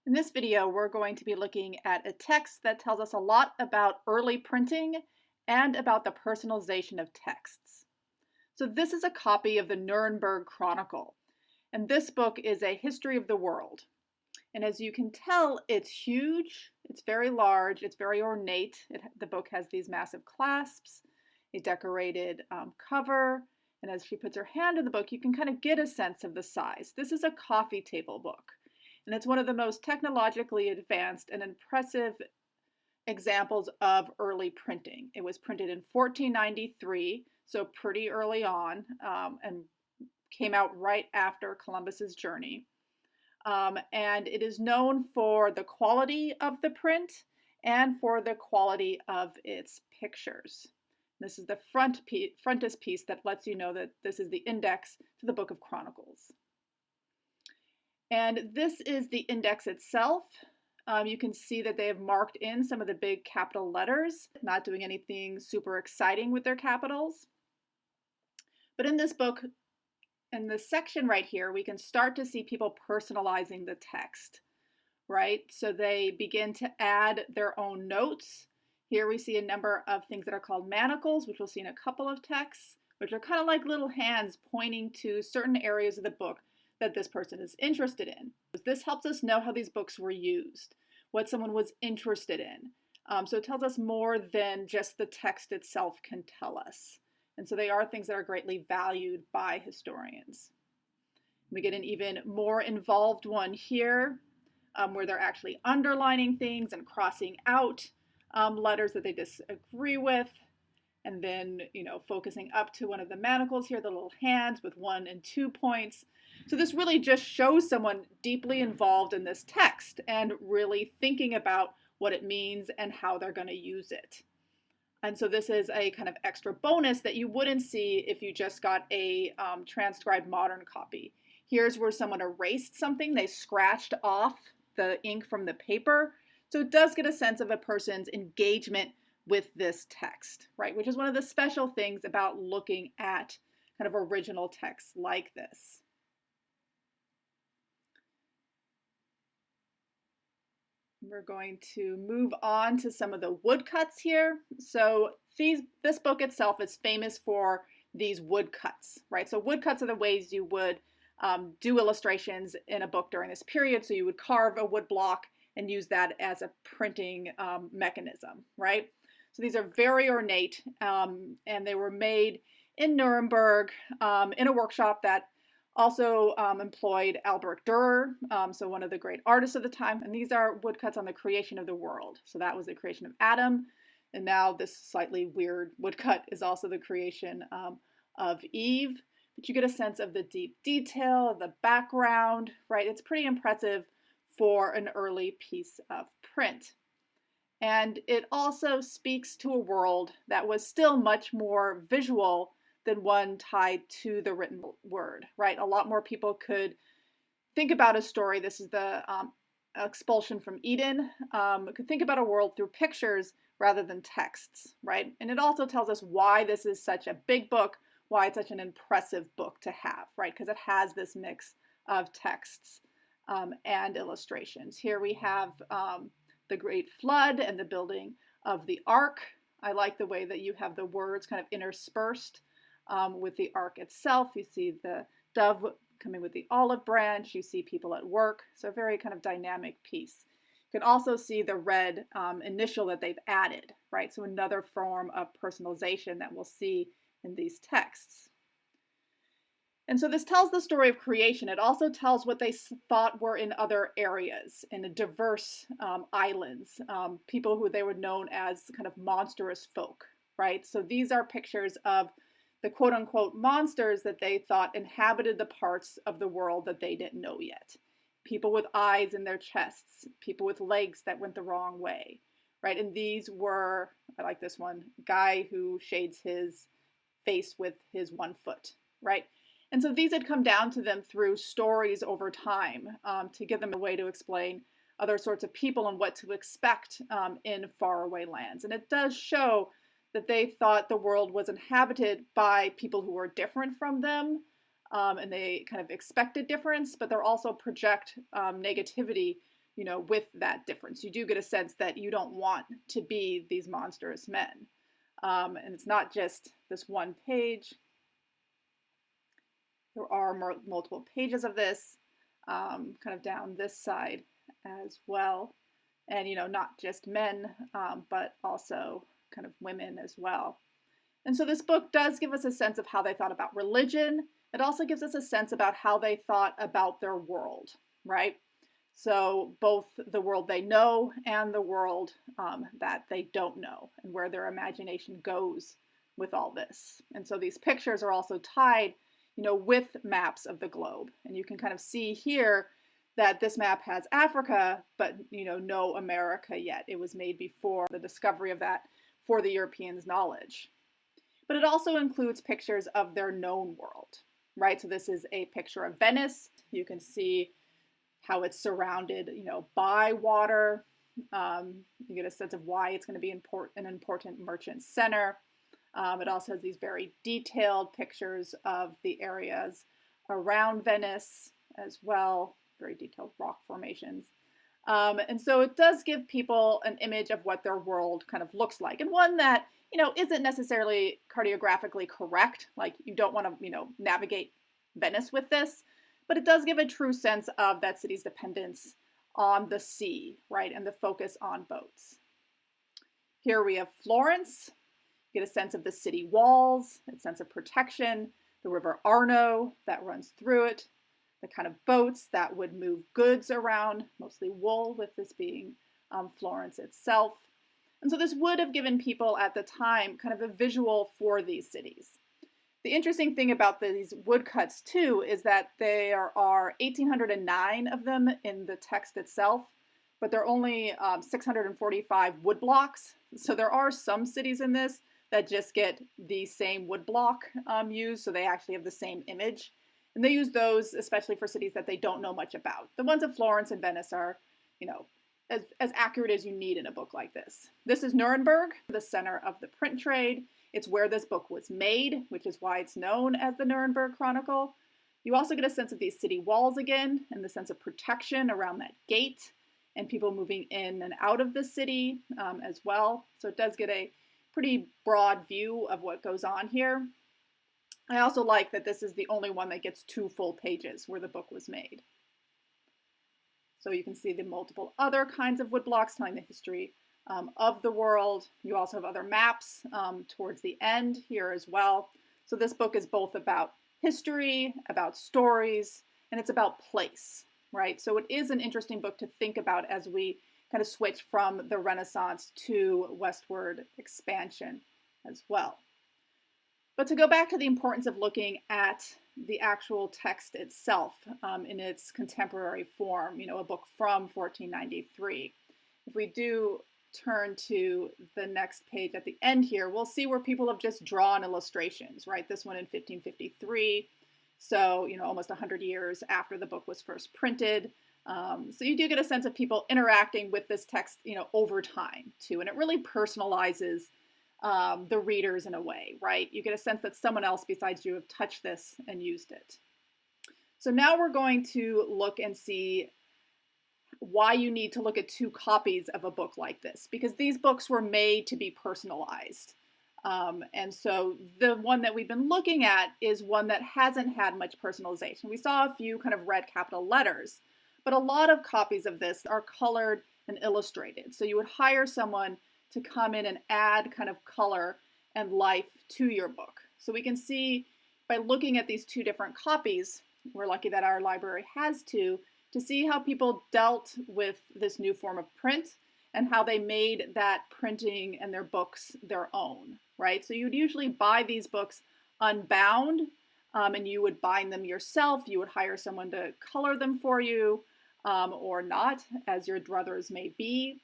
In this video, we're going to be looking at a text that tells us a lot about early printing and about the personalization of texts. So this is a copy of the Nuremberg Chronicle, and this book is a history of the world. And as you can tell, it's huge, it's very large, it's very ornate. The book has these massive clasps, a decorated cover, and as she puts her hand in the book, you can kind of get a sense of the size. This is a coffee table book. And it's one of the most technologically advanced and impressive examples of early printing. It was printed in 1493, so pretty early on, and came out right after Columbus's journey. And it is known for the quality of the print and for the quality of its pictures. This is the frontispiece that lets you know that this is the index to the Book of Chronicles. And this is the index itself. You can see that they have marked in some of the big capital letters, not doing anything super exciting with their capitals. But in this book, in this section right here, we can start to see people personalizing the text, right? So they begin to add their own notes. Here we see a number of things that are called manacles, which we'll see in a couple of texts, which are kind of like little hands pointing to certain areas of the book that this person is interested in. This helps us know how these books were used, what someone was interested in. So it tells us more than just the text itself can tell us. And so they are things that are greatly valued by historians. We get an even more involved one here, where they're actually underlining things and crossing out letters that they disagree with. And then, focusing up to one of the manacles here, the little hands with 1 and 2 points. So this really just shows someone deeply involved in this text and really thinking about what it means and how they're going to use it. And so this is a kind of extra bonus that you wouldn't see if you just got a transcribed modern copy. Here's where someone erased something. They scratched off the ink from the paper. So it does get a sense of a person's engagement with this text, right? Which is one of the special things about looking at kind of original texts like this. We're going to move on to some of the woodcuts here. So this book itself is famous for these woodcuts, right? So woodcuts are the ways you would do illustrations in a book during this period. So you would carve a wood block and use that as a printing mechanism, right? So these are very ornate, and they were made in Nuremberg in a workshop that also employed Albrecht Dürer, so one of the great artists of the time. And these are woodcuts on the creation of the world. So that was the creation of Adam. And now this slightly weird woodcut is also the creation of Eve. But you get a sense of the deep detail, the background, right? It's pretty impressive for an early piece of print. And it also speaks to a world that was still much more visual than one tied to the written word, right? A lot more people could think about a story. This is the expulsion from Eden. Could think about a world through pictures rather than texts, right? And it also tells us why this is such a big book, why it's such an impressive book to have, right? Because it has this mix of texts and illustrations. Here we have the Great Flood and the building of the Ark. I like the way that you have the words kind of interspersed with the Ark itself. You see the dove coming with the olive branch. You see people at work. So a very kind of dynamic piece. You can also see the red initial that they've added, right? So another form of personalization that we'll see in these texts. And so this tells the story of creation. It also tells what they thought were in other areas, in the diverse islands, people who they were known as kind of monstrous folk, right? So these are pictures of the quote unquote monsters that they thought inhabited the parts of the world that they didn't know yet. People with eyes in their chests, people with legs that went the wrong way, right? And these were, I like this one, guy who shades his face with his 1 foot, right? And so these had come down to them through stories over time to give them a way to explain other sorts of people and what to expect in faraway lands. And it does show that they thought the world was inhabited by people who were different from them, and they kind of expected difference, but they're also project negativity with that difference. You do get a sense that you don't want to be these monstrous men. And it's not just this one page. There are multiple pages of this, kind of down this side as well. And, not just men, but also kind of women as well. And so this book does give us a sense of how they thought about religion. It also gives us a sense about how they thought about their world, right? So both the world they know and the world that they don't know, and where their imagination goes with all this. And so these pictures are also tied, with maps of the globe. And you can kind of see here that this map has Africa, but, no America yet. It was made before the discovery of that for the Europeans' knowledge. But it also includes pictures of their known world, right? So this is a picture of Venice. You can see how it's surrounded, by water. You get a sense of why it's going to be an important merchant center. It also has these very detailed pictures of the areas around Venice as well, very detailed rock formations. And so it does give people an image of what their world kind of looks like, and one that, isn't necessarily cartographically correct. Like, you don't want to, navigate Venice with this, but it does give a true sense of that city's dependence on the sea, right, and the focus on boats. Here we have Florence. You get a sense of the city walls, a sense of protection, the river Arno that runs through it, the kind of boats that would move goods around, mostly wool, with this being Florence itself. And so this would have given people at the time kind of a visual for these cities. The interesting thing about these woodcuts, too, is that there are 1,809 of them in the text itself, but there are only 645 wood blocks. So there are some cities in this that just get the same wood block used, so they actually have the same image. And they use those especially for cities that they don't know much about. The ones of Florence and Venice are, as accurate as you need in a book like this. This is Nuremberg, the center of the print trade. It's where this book was made, which is why it's known as the Nuremberg Chronicle. You also get a sense of these city walls again, and the sense of protection around that gate, and people moving in and out of the city as well. So it does get a pretty broad view of what goes on here. I also like that this is the only one that gets 2 full pages where the book was made. So you can see the multiple other kinds of wood blocks telling the history of the world. You also have other maps towards the end here as well. So this book is both about history, about stories, and it's about place, right? So it is an interesting book to think about as we kind of switch from the Renaissance to westward expansion as well. But to go back to the importance of looking at the actual text itself in its contemporary form, a book from 1493. If we do turn to the next page at the end here, we'll see where people have just drawn illustrations, right? This one in 1553, so, almost 100 years after the book was first printed. So you do get a sense of people interacting with this text, over time too, and it really personalizes the readers in a way, right? You get a sense that someone else besides you have touched this and used it. So now we're going to look and see why you need to look at 2 copies of a book like this, because these books were made to be personalized. And so the one that we've been looking at is one that hasn't had much personalization. We saw a few kind of red capital letters, but a lot of copies of this are colored and illustrated. So you would hire someone to come in and add kind of color and life to your book. So we can see by looking at these 2 different copies, we're lucky that our library has 2, to see how people dealt with this new form of print and how they made that printing and their books their own, right? So you'd usually buy these books unbound, and you would bind them yourself. You would hire someone to color them for you, or not, as your druthers may be.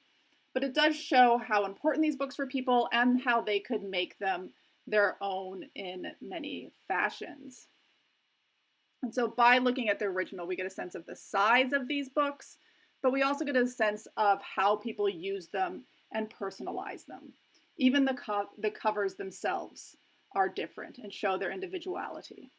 But it does show how important these books were people and how they could make them their own in many fashions. And so by looking at the original, we get a sense of the size of these books, but we also get a sense of how people use them and personalize them. Even the covers themselves are different and show their individuality.